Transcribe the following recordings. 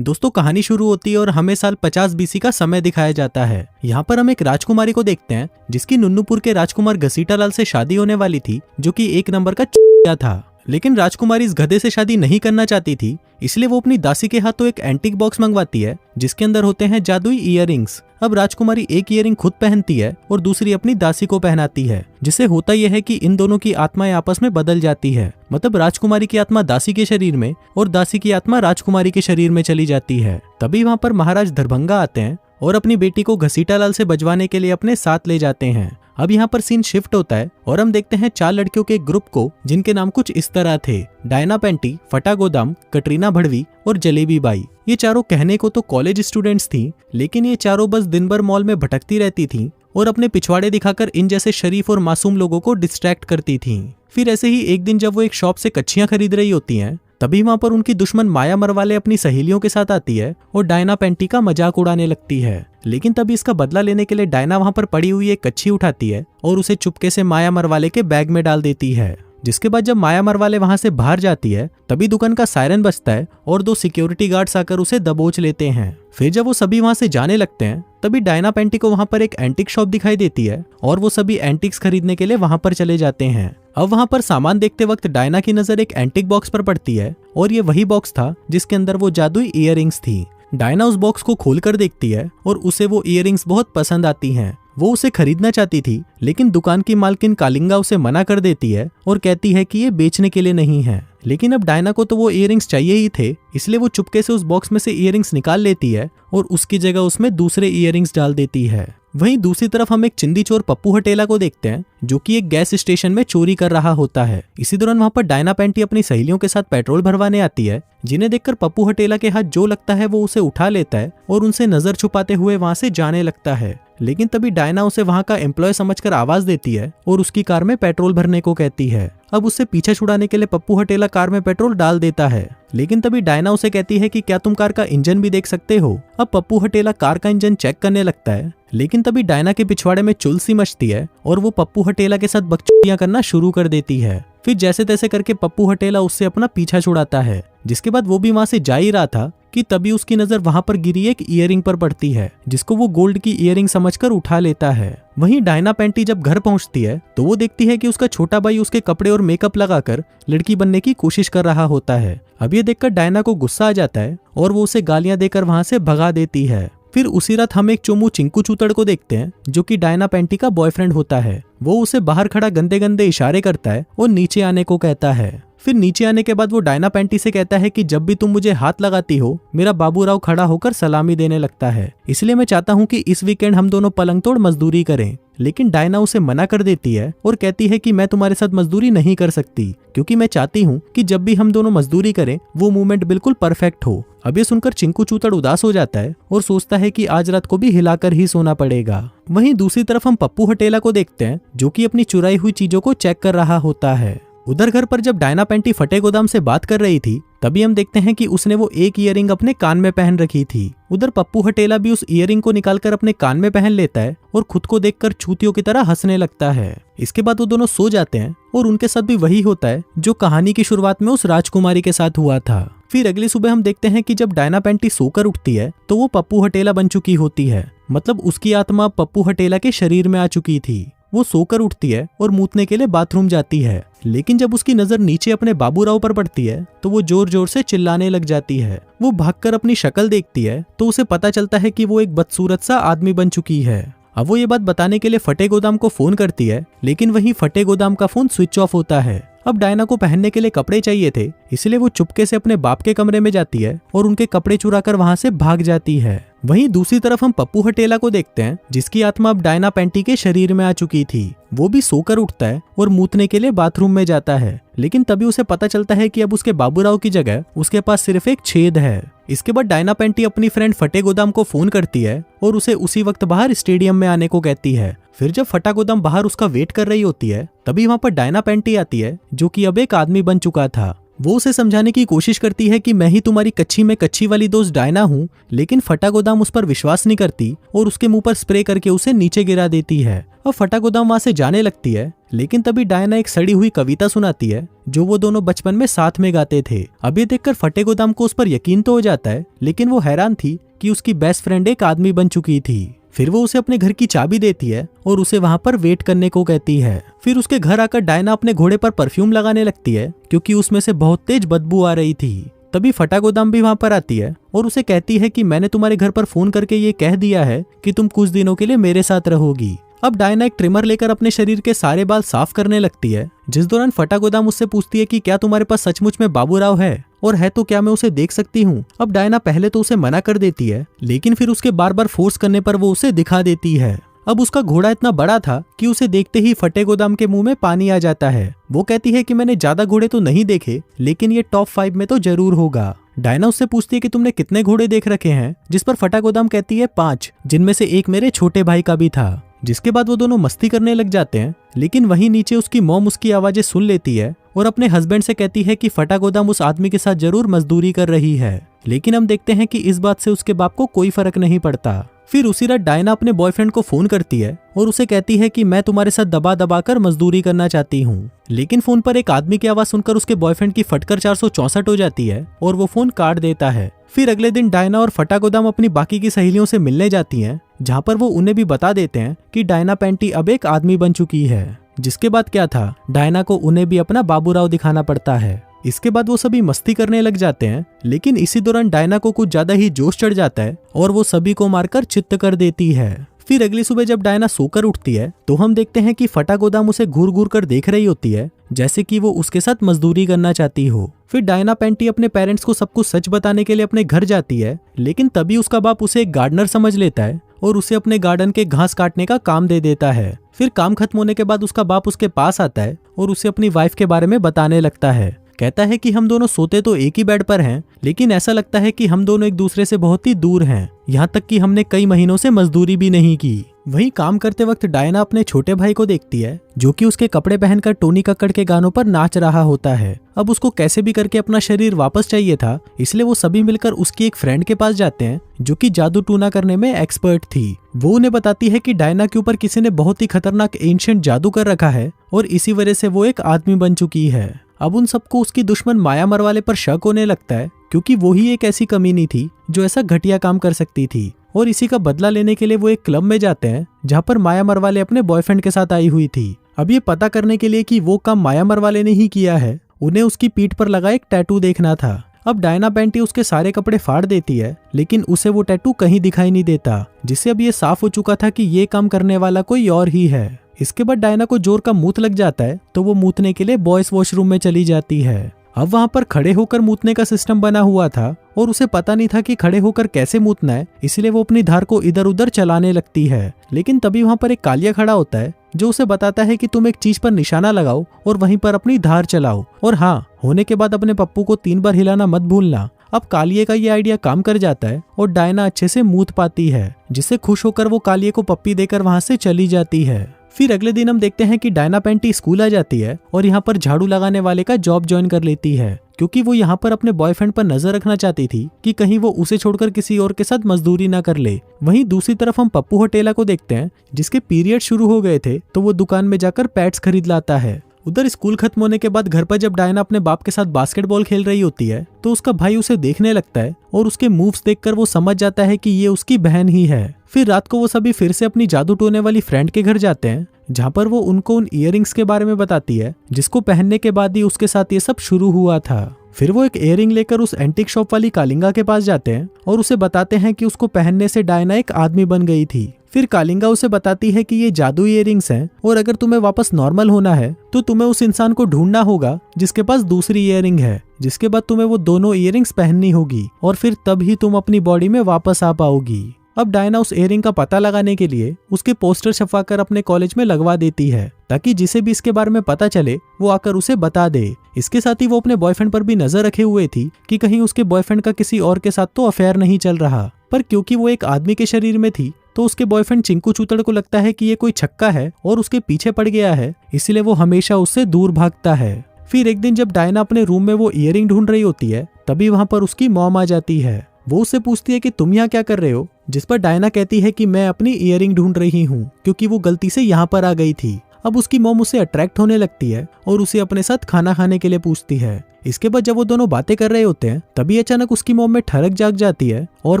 दोस्तों कहानी शुरू होती है और हमें साल 50 बीसी का समय दिखाया जाता है। यहाँ पर हम एक राजकुमारी को देखते हैं जिसकी नुन्नूपुर के राजकुमार घसीटालाल से शादी होने वाली थी, जो कि एक नंबर का च***या था। लेकिन राजकुमारी इस गधे से शादी नहीं करना चाहती थी, इसलिए वो अपनी दासी के हाथों एक एंटीक बॉक्स मंगवाती है जिसके अंदर होते हैं जादुई इयररिंग्स। अब राजकुमारी एक इयररिंग खुद पहनती है और दूसरी अपनी दासी को पहनाती है, जिससे होता यह है कि इन दोनों की आत्माएं आपस में बदल जाती है। मतलब राजकुमारी की आत्मा दासी के शरीर में और दासी की आत्मा राजकुमारी के शरीर में चली जाती है। तभी वहाँ पर महाराज दरभंगा आते हैं और अपनी बेटी को घसीटालाल से बजवाने के लिए अपने साथ ले जाते हैं। अब यहाँ पर सीन शिफ्ट होता है और हम देखते हैं 4 लड़कियों के एक ग्रुप को जिनके नाम कुछ इस तरह थे: डायना पेंटी, फटा गोदाम, कटरीना भड़वी और जलेबी बाई। ये चारों कहने को तो कॉलेज स्टूडेंट्स थी, लेकिन ये चारों बस दिन भर मॉल में भटकती रहती थी और अपने पिछवाड़े दिखाकर इन जैसे शरीफ और मासूम लोगों को डिस्ट्रैक्ट करती थी। फिर ऐसे ही एक दिन जब वो एक शॉप से कच्छियां खरीद रही होती हैं, तभी वहां पर उनकी दुश्मन माया मरवाले अपनी सहेलियों के साथ आती है और डायना पेंटी का मजाक उड़ाने लगती है। लेकिन तभी इसका बदला लेने के लिए डायना वहां पर पड़ी हुई एक कच्छी उठाती है और उसे चुपके से माया मरवाले के बैग में डाल देती है। जिसके बाद जब माया मरवाले वहां से बाहर जाती है, तभी दुकान का सायरन बजता है और 2 सिक्योरिटी गार्ड्स आकर उसे दबोच लेते हैं। फिर जब वो सभी वहां से जाने लगते हैं, तभी डायना पेंटी को वहां पर एक एंटीक शॉप दिखाई देती है और वो सभी एंटीक्स खरीदने के लिए वहां पर चले जाते हैं। अब वहां पर सामान देखते वक्त डायना की नजर एक एंटीक बॉक्स पर पड़ती है और ये वही बॉक्स था जिसके अंदर वो जादुई इयररिंग्स थी। डायना उस बॉक्स को खोलकर देखती है और उसे वो इयररिंग्स बहुत पसंद आती हैं। वो उसे खरीदना चाहती थी, लेकिन दुकान की मालकिन कालिंगा उसे मना कर देती है और कहती है कि ये बेचने के लिए नहीं है। लेकिन अब डायना को तो वो इयररिंग्स चाहिए ही थे, इसलिए वो चुपके से उस बॉक्स में से इयररिंग्स निकाल लेती है और उसकी जगह उसमें दूसरे इयररिंग्स डाल देती है। वहीं दूसरी तरफ हम एक चिंदी चोर पप्पू हटेला को देखते हैं जो कि एक गैस स्टेशन में चोरी कर रहा होता है। इसी दौरान वहां पर डायना पेंटी अपनी सहेलियों के साथ पेट्रोल भरवाने आती है, जिन्हें देखकर पप्पू हटेला के हाथ जो लगता है वो उसे उठा लेता है और उनसे नजर छुपाते हुए वहां से जाने लगता है। लेकिन तभी डायना उसे वहां का एम्प्लॉय समझकर आवाज देती है और उसकी कार में पेट्रोल भरने को कहती है। अब उससे पीछा छुड़ाने के लिए पप्पू हटेला कार में पेट्रोल डाल देता है, लेकिन तभी डायना उसे कहती है कि क्या तुम कार का इंजन भी देख सकते हो। अब पप्पू हटेला कार का इंजन चेक करने लगता है, लेकिन तभी डायना के पिछवाड़े में चुल सी मचती है और वो पप्पू हटेला के साथ बकचोदियां करना शुरू कर देती है। फिर जैसे तैसे करके पप्पू हटेला उससे अपना पीछा छुड़ाता है। जिसके बाद वो भी वहां से जा ही रहा था कि तभी उसकी नजर वहां पर गिरी एक इयररिंग पर पड़ती है, जिसको वो गोल्ड की इयररिंग समझकर उठा लेता है। वहीं डायना पेंटी जब घर पहुंचती है तो वो देखती है कि उसका छोटा भाई उसके कपड़े और मेकअप लगाकर लड़की बनने की कोशिश कर रहा होता है। अब ये देखकर डायना को गुस्सा आ जाता है और वो उसे गालियां देकर वहां से भगा देती है। फिर उसी रात हम एक चोमू चिंकू चूतड़ को देखते हैं जो कि डायना पेंटी का बॉयफ्रेंड होता है। वो उसे बाहर खड़ा गंदे गंदे इशारे करता है और नीचे आने को कहता है। फिर नीचे आने के बाद वो डायना पेंटी से कहता है कि जब भी तुम मुझे हाथ लगाती हो, मेरा बाबूराव खड़ा होकर सलामी देने लगता है, इसलिए मैं चाहता हूँ कि इस वीकेंड हम दोनों पलंग तोड़ मजदूरी करें। लेकिन डायना उसे मना कर देती है और कहती है कि मैं तुम्हारे साथ मजदूरी नहीं कर सकती, क्योंकि मैं चाहती हूँ कि जब भी हम दोनों मजदूरी करें वो मूवमेंट बिल्कुल परफेक्ट हो। अब ये सुनकर चिंकू चूतड़ उदास हो जाता है और सोचता है कि आज रात को भी हिलाकर ही सोना पड़ेगा। वहीं दूसरी तरफ हम पप्पू हटेला को देखते हैं जो कि अपनी चुराई हुई चीजों को चेक कर रहा होता है। उधर घर पर जब डायना पेंटी फटे गोदाम से बात कर रही थी, तभी हम देखते हैं कि उसने वो एक इयररिंग अपने कान में पहन रखी थी। उधर पप्पू हटेला भी उस इयररिंग को निकालकर अपने कान में पहन लेता है और खुद को देखकर छूतियों की तरह हंसने लगता है। इसके बाद वो दोनों सो जाते हैं और उनके साथ भी वही होता है जो कहानी की शुरुआत में उस राजकुमारी के साथ हुआ था। फिर अगली सुबह हम देखते हैं कि जब डायना पेंटी सोकर उठती है तो वो पप्पू हटेला बन चुकी होती है। मतलब उसकी आत्मा पप्पू हटेला के शरीर में आ चुकी थी। वो सोकर उठती है और मूतने के लिए बाथरूम जाती है, लेकिन जब उसकी नजर नीचे अपने बाबूराव पर पड़ती है तो वो जोर जोर से चिल्लाने लग जाती है। वो भागकर अपनी शक्ल देखती है तो उसे पता चलता है कि वो एक बदसूरत सा आदमी बन चुकी है। अब वो ये बात बताने के लिए फटे गोदाम को फोन करती है, लेकिन वहीं फटे गोदाम का फोन स्विच ऑफ होता है। अब डायना को पहनने के लिए कपड़े चाहिए थे, इसलिए वो चुपके से अपने बाप के कमरे में जाती है और उनके कपड़े चुराकर वहां से भाग जाती है। वहीं दूसरी तरफ हम पप्पू हटेला को देखते हैं जिसकी आत्मा अब डायना पेंटी के शरीर में आ चुकी थी। वो भी सोकर उठता है और मूतने के लिए बाथरूम में जाता है, लेकिन तभी उसे पता चलता है कि अब उसके बाबूराव की जगह उसके पास सिर्फ एक छेद है। इसके बाद डायना पेंटी अपनी फ्रेंड फटे गोदाम को फोन करती है और उसे उसी वक्त बाहर स्टेडियम में आने को कहती है। फिर जब फटा गोदाम बाहर उसका वेट कर रही होती है, तभी वहां पर डायना पेंटी आती है जो कि अब एक आदमी बन चुका था। वो उसे समझाने की कोशिश करती है कि मैं ही तुम्हारी कच्ची में कच्ची वाली दोस्त डायना हूँ, लेकिन फटा गोदाम उस पर विश्वास नहीं करती और उसके मुंह पर स्प्रे करके उसे नीचे गिरा देती है। अब फटा गोदाम वहां से जाने लगती है, लेकिन तभी डायना एक सड़ी हुई कविता सुनाती है जो वो दोनों बचपन में साथ में गाते थे। अब ये देखकर फटे गोदाम को उस पर यकीन तो हो जाता है, लेकिन वो हैरान थी कि उसकी बेस्ट फ्रेंड एक आदमी बन चुकी थी। फिर वो उसे अपने घर की चाबी देती है और उसे वहां पर वेट करने को कहती है। फिर उसके घर आकर डायना अपने घोड़े पर परफ्यूम लगाने लगती है क्योंकि उसमें से बहुत तेज बदबू आ रही थी। तभी फटा गोदाम भी वहां पर आती है और उसे कहती है कि मैंने तुम्हारे घर पर फोन करके ये कह दिया है कि तुम कुछ दिनों के लिए मेरे साथ रहोगी। अब डायना एक ट्रिमर लेकर अपने शरीर के सारे बाल साफ करने लगती है, जिस दौरान फटा गोदाम उससे पूछती है कि क्या तुम्हारे पास सचमुच में बाबूराव है, और है तो क्या मैं उसे देख सकती हूँ। अब डायना पहले तो उसे मना कर देती है, लेकिन फिर उसके बार बार फोर्स करने पर वो उसे दिखा देती है। अब उसका घोड़ा इतना बड़ा था कि उसे देखते ही फटे गोदाम के मुंह में पानी आ जाता है। वो कहती है कि मैंने ज्यादा घोड़े तो नहीं देखे, लेकिन ये टॉप 5 में तो जरूर होगा। डायना उससे पूछती है कि तुमने कितने घोड़े देख रखे हैं, जिस पर फटा गोदाम कहती है 5, जिनमें से एक मेरे छोटे भाई का भी था। जिसके बाद वो दोनों मस्ती करने लग जाते हैं, लेकिन वहीं नीचे उसकी मॉम उसकी आवाजें सुन लेती है और अपने हस्बैंड से कहती है कि फटा गोदाम उस आदमी के साथ जरूर मजदूरी कर रही है। लेकिन हम देखते हैं कि इस बात से उसके बाप को कोई फर्क नहीं पड़ता। फिर उसी रात डायना अपने बॉयफ्रेंड को फोन करती है और उसे कहती है कि मैं तुम्हारे साथ दबा दबा कर मजदूरी करना चाहती हूँ। लेकिन फोन पर एक आदमी की आवाज सुनकर उसके बॉयफ्रेंड की फटकर 464 हो जाती है और वो फोन काट देता है। फिर अगले दिन डायना और फटा गोदाम अपनी बाकी की सहेलियों से मिलने जाती हैं, जहाँ पर वो उन्हें भी बता देते हैं कि डायना पेंटी अब एक आदमी बन चुकी है। जिसके बाद क्या था, डायना को उन्हें भी अपना बाबूराव दिखाना पड़ता है। इसके बाद वो सभी मस्ती करने लग जाते हैं, लेकिन इसी दौरान डायना को कुछ ज्यादा ही जोश चढ़ जाता है और वो सभी को मारकर चित्त कर देती है। फिर अगली सुबह जब डायना सोकर उठती है तो हम देखते हैं कि फटा गोदाम उसे घूर घूर कर देख रही होती है, जैसे कि वो उसके साथ मजदूरी करना चाहती हो। फिर डायना पेंटी अपने पेरेंट्स को सब कुछ सच बताने के लिए अपने घर जाती है, लेकिन तभी उसका बाप उसे एक गार्डनर समझ लेता है और उसे अपने गार्डन के घास काटने का काम दे देता है। फिर काम खत्म होने के बाद उसका बाप उसके पास आता है और उसे अपनी वाइफ के बारे में बताने लगता है। कहता है कि हम दोनों सोते तो एक ही बेड पर हैं, लेकिन ऐसा लगता है कि हम दोनों एक दूसरे से बहुत ही दूर हैं। यहाँ तक कि हमने कई महीनों से मजदूरी भी नहीं की। वहीं काम करते वक्त डायना अपने छोटे भाई को देखती है, जो कि उसके कपड़े पहनकर टोनी कक्कड़ के गानों पर नाच रहा होता है। अब उसको कैसे भी करके अपना शरीर वापस चाहिए था, इसलिए वो सभी मिलकर उसकी एक फ्रेंड के पास जाते हैं, जो कि जादू टूना करने में एक्सपर्ट थी। वो उन्हें बताती है कि डायना के ऊपर किसी ने बहुत ही खतरनाक एंशिएंट जादू कर रखा है और इसी वजह से वो एक आदमी बन चुकी है। अब उन सबको उसकी दुश्मन माया मरवाले पर शक होने लगता है, क्योंकि वो ही एक ऐसी कमीनी थी जो ऐसा घटिया काम कर सकती थी। और इसी का बदला लेने के लिए वो एक क्लब में जाते हैं, जहाँ पर माया मरवाले अपने बॉयफ्रेंड के साथ आई हुई थी। अब ये पता करने के लिए कि वो काम माया मरवाले ने ही किया है, उन्हें उसकी पीठ पर लगा एक टैटू देखना था। अब डायना पेंटी उसके सारे कपड़े फाड़ देती है, लेकिन उसे वो टैटू कहीं दिखाई नहीं देता, जिससे अब ये साफ हो चुका था कि ये काम करने वाला कोई और ही है। इसके बाद डायना को जोर का मूत लग जाता है, तो वो मूतने के लिए बॉयज वॉशरूम में चली जाती है। अब वहाँ पर खड़े होकर मूतने का सिस्टम बना हुआ था और उसे पता नहीं था कि खड़े होकर कैसे मूतना है, इसलिए वो अपनी धार को इधर उधर चलाने लगती है। लेकिन तभी वहाँ पर एक कालिया खड़ा होता है, जो उसे बताता है कि तुम एक चीज पर निशाना लगाओ और वहीं पर अपनी धार चलाओ, और हाँ, होने के बाद अपने पप्पू को 3 बार हिलाना मत भूलना। अब कालिये का ये आइडिया काम कर जाता है और डायना अच्छे से मूत पाती है, जिससे खुश होकर वो कालिये को पप्पी देकर वहाँ से चली जाती है। फिर अगले दिन हम देखते हैं कि डायना पेंटी स्कूल आ जाती है और यहाँ पर झाड़ू लगाने वाले का जॉब ज्वाइन कर लेती है, क्योंकि वो यहाँ पर अपने बॉयफ्रेंड पर नजर रखना चाहती थी कि कहीं वो उसे छोड़कर किसी और के साथ मजदूरी ना कर ले। वहीं दूसरी तरफ हम पप्पू हटेला को देखते हैं, जिसके पीरियड शुरू हो गए थे, तो वो दुकान में जाकर पैड्स खरीद लाता है। उधर स्कूल खत्म होने के बाद घर पर जब डायना अपने बाप के साथ बास्केटबॉल खेल रही होती है, तो उसका भाई उसे देखने लगता है और उसके मूव्स देखकर वो समझ जाता है कि ये उसकी बहन ही है। फिर रात को वो सभी फिर से अपनी जादू टोने वाली फ्रेंड के घर जाते हैं, जहाँ पर वो उनको उन इयररिंग्स के बारे में बताती है, जिसको पहनने के बाद ही उसके साथ ये सब शुरू हुआ था। फिर वो एक इयररिंग लेकर उस एंटीक शॉप वाली कालिंगा के पास जाते हैं और उसे बताते हैं कि उसको पहनने से डायना एक आदमी बन गई थी। फिर कालिंगा उसे बताती है कि ये जादू इयररिंग्स हैं और अगर तुम्हें वापस नॉर्मल होना है तो तुम्हें उस इंसान को ढूंढना होगा जिसके पास दूसरी इयररिंग है, जिसके बाद तुम्हें वो दोनों इयररिंग्स पहननी होगी और फिर तब ही तुम अपनी बॉडी में वापस आ पाओगी। अब डायना उस इयररिंग का पता लगाने के लिए उसके पोस्टर छपवाकर अपने कॉलेज में लगवा देती है, ताकि जिसे भी इसके बारे में पता चले वो आकर उसे बता दे। इसके साथ ही वो अपने बॉयफ्रेंड पर भी नजर रखे हुए थी कि कहीं उसके बॉयफ्रेंड का किसी और के साथ तो अफेयर नहीं चल रहा, पर क्योंकि वो एक आदमी के शरीर में थी तो उसके बॉयफ्रेंड चिंकू चूतड़ को लगता है कि ये कोई छक्का है और उसके पीछे पड़ गया है, इसलिए वो हमेशा उससे दूर भागता है। फिर एक दिन जब डायना अपने रूम में वो इयररिंग ढूंढ रही होती है, तभी वहां पर उसकी मॉम आ जाती है वो उससे पूछती है कि तुम यहाँ क्या कर रहे हो, जिस पर डायना कहती है कि मैं अपनी इयररिंग ढूंढ रही हूँ क्योंकि वो गलती से यहाँ पर आ गई थी। अब उसकी मॉम उसे अट्रैक्ट होने लगती है और उसे अपने साथ खाना खाने के लिए पूछती है। इसके बाद जब वो दोनों बातें कर रहे होते हैं तभी अचानक उसकी मॉम में ठरक जाग जाती है और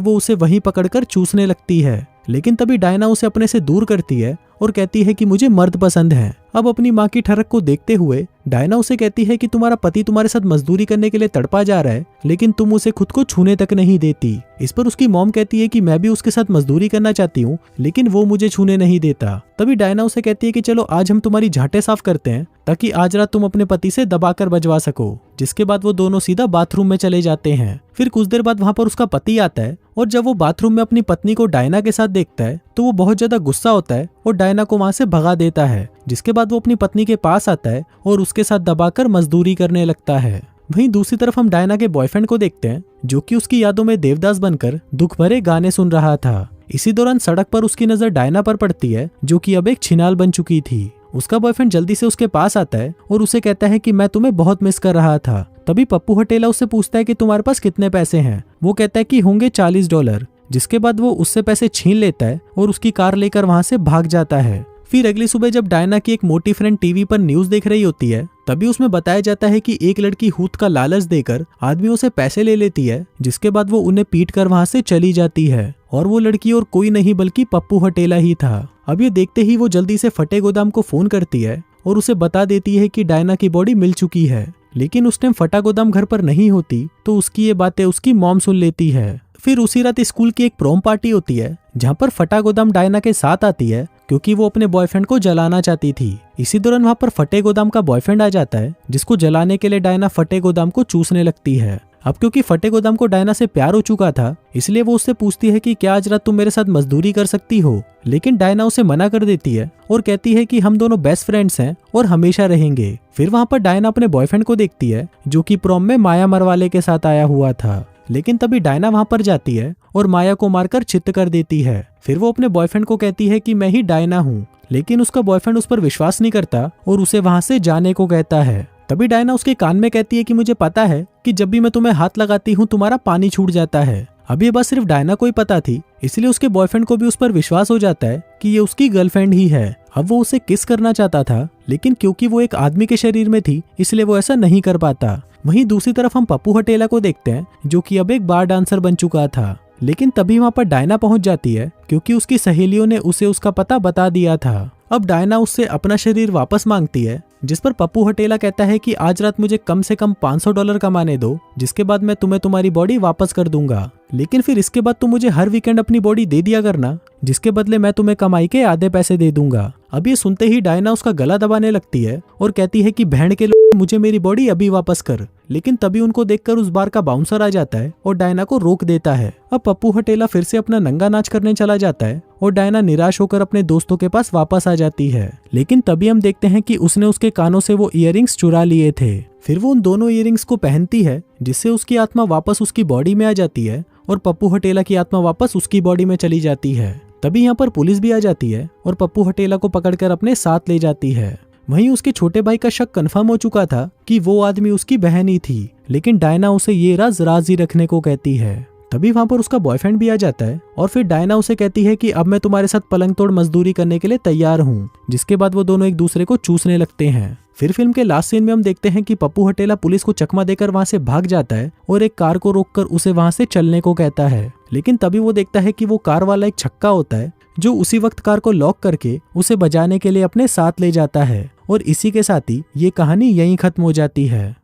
वो उसे वहीं पकड़कर चूसने लगती है। लेकिन तभी डायना उसे अपने से दूर करती है और कहती है कि मुझे मर्द पसंद है। अब अपनी माँ की ठरक को देखते हुए डायना उसे कहती है कि तुम्हारा पति तुम्हारे साथ मजदूरी करने के लिए तड़पा जा रहा है, लेकिन तुम उसे खुद को छूने तक नहीं देती। इस पर उसकी मॉम कहती है कि मैं भी उसके साथ मजदूरी करना चाहती हूँ, लेकिन वो मुझे छूने नहीं देता। तभी डायना उसे कहती है कि चलो आज हम तुम्हारी झाटे साफ करते हैं ताकि आज रात तुम अपने पति से दबाकर बजवा सको। जिसके बाद वो दोनों सीधा बाथरूम में चले जाते हैं। फिर कुछ देर बाद वहाँ पर उसका पति आता है और जब वो बाथरूम में अपनी पत्नी को डायना के साथ देखता है तो वो बहुत ज्यादा गुस्सा होता है और डायना को वहां से भगा देता है। जिसके बाद वो अपनी पत्नी के पास आता है और उसके साथ दबाकर मजदूरी करने लगता है। वहीं दूसरी तरफ हम डायना के बॉयफ्रेंड को देखते हैं जो कि उसकी यादों में देवदास बनकर दुख भरे गाने सुन रहा था। इसी दौरान सड़क पर उसकी नजर डायना पर पड़ती है जो कि अब एक छिनाल बन चुकी थी। उसका बॉयफ्रेंड जल्दी से उसके पास आता है और उसे कहता है कि मैं तुम्हें बहुत मिस कर रहा था। तभी पप्पू हटेला उससे पूछता है कि तुम्हारे पास कितने पैसे हैं। वो कहता है कि होंगे $40। जिसके बाद वो उससे पैसे छीन लेता है और उसकी कार लेकर वहां से भाग जाता है। फिर अगली सुबह जब डायना की एक मोटी फ्रेंड टीवी पर न्यूज देख रही होती है तभी उसमें बताया जाता है कि एक लड़की हुत का लालच देकर आदमियों से पैसे ले लेती है, जिसके बाद वो उन्हें पीट कर वहां से चली जाती है। और वो लड़की और कोई नहीं बल्कि पप्पू हटेला ही था। अब ये देखते ही वो जल्दी से फटे गोदाम को फोन करती है और उसे बता देती है कि डायना की बॉडी मिल चुकी है। लेकिन उस टाइम फटा गोदाम घर पर नहीं होती तो उसकी ये बातें उसकी मॉम सुन लेती है। फिर उसी रात स्कूल की एक प्रोम पार्टी होती है जहाँ पर फटा गोदाम डायना के साथ आती है क्योंकि वो अपने बॉयफ्रेंड को जलाना चाहती थी। इसी दौरान वहाँ पर फटे गोदाम का बॉयफ्रेंड आ जाता है जिसको जलाने के लिए डायना फटे गोदाम को चूसने लगती है। अब क्योंकि फटे गोदाम को डायना से प्यार हो चुका था इसलिए वो उससे पूछती है कि क्या आज रात तुम मेरे साथ मजदूरी कर सकती हो। लेकिन डायना उसे मना कर देती है और कहती है कि हम दोनों बेस्ट फ्रेंड्स हैं और हमेशा रहेंगे। फिर वहाँ पर डायना अपने बॉयफ्रेंड को देखती है जो कि प्रॉम में माया मरवाले के साथ आया हुआ था। लेकिन तभी डायना वहां पर जाती है और माया को मारकर चित्त कर देती है। फिर वो अपने बॉयफ्रेंड को कहती है कि मैं ही डायना हूँ, लेकिन उसका बॉयफ्रेंड उस पर विश्वास नहीं करता और उसे वहां से जाने को कहता है। तभी डायना उसके कान में कहती है कि मुझे पता है कि जब भी मैं तुम्हें हाथ लगाती हूँ तुम्हारा पानी छूट जाता है। अब ये बात सिर्फ डायना को ही पता थी, इसलिए उसके बॉयफ्रेंड को भी उस पर विश्वास हो जाता है कि ये उसकी गर्लफ्रेंड ही है। अब वो उसे किस करना चाहता था, लेकिन क्योंकि वो एक आदमी के शरीर में थी इसलिए वो ऐसा नहीं कर पाता। वहीं दूसरी तरफ हम पप्पू हटेला को देखते हैं जो कि अब एक बार डांसर बन चुका था। लेकिन तभी वहां पर डायना पहुंच जाती है क्योंकि उसकी सहेलियों ने उसे उसका पता बता दिया था। अब डायना उससे अपना शरीर वापस मांगती है, जिस पर पप्पू हटेला कहता है कि आज रात मुझे कम से कम $500 कमाने दो, जिसके बाद मैं तुम्हें तुम्हारी बॉडी वापस कर दूंगा। लेकिन फिर इसके बाद तुम मुझे हर वीकेंड अपनी बॉडी दे दिया करना, जिसके बदले मैं तुम्हें कमाई के आधे पैसे दे दूंगा। अब ये सुनते ही डायना उसका गला दबाने लगती है और कहती है कि बहन के लोग मुझे मेरी बॉडी अभी वापस कर। लेकिन तभी उनको देखकर उस बार का बाउंसर आ जाता है और डायना को रोक देता है। अब पप्पू हटेला फिर से अपना नंगा नाच करने चला जाता है और डायना निराश होकर अपने दोस्तों के पास वापस आ जाती है। लेकिन तभी हम देखते हैं कि उसने उसके कानों से वो इयररिंग्स चुरा लिए थे। फिर वो उन दोनों इयररिंग्स को पहनती है जिससे उसकी आत्मा वापस उसकी बॉडी में आ जाती है और पप्पू हटेला की आत्मा वापस उसकी बॉडी में चली जाती है। तभी यहाँ पर पुलिस भी आ जाती है और पप्पू हटेला को पकड़कर अपने साथ ले जाती है। वहीं उसके छोटे भाई का शक कंफर्म हो चुका था कि वो आदमी उसकी बहन ही थी, लेकिन डायना उसे ये राज राजी रखने को कहती है। तभी वहां पर उसका बॉयफ्रेंड भी आ जाता है और फिर डायना उसे कहती है कि अब मैं तुम्हारे साथ पलंग तोड़ मजदूरी करने के लिए तैयार हूँ, जिसके बाद वो दोनों एक दूसरे को चूसने लगते हैं। फिर फिल्म के लास्ट सीन में हम देखते हैं कि पप्पू हटेला पुलिस को चकमा देकर वहां से भाग जाता है और एक कार को रोककर उसे वहां से चलने को कहता है। लेकिन तभी वो देखता है कि वो कार वाला एक छक्का होता है जो उसी वक्त कार को लॉक करके उसे बजाने के लिए अपने साथ ले जाता है। और इसी के साथ ही ये कहानी यहीं खत्म हो जाती है।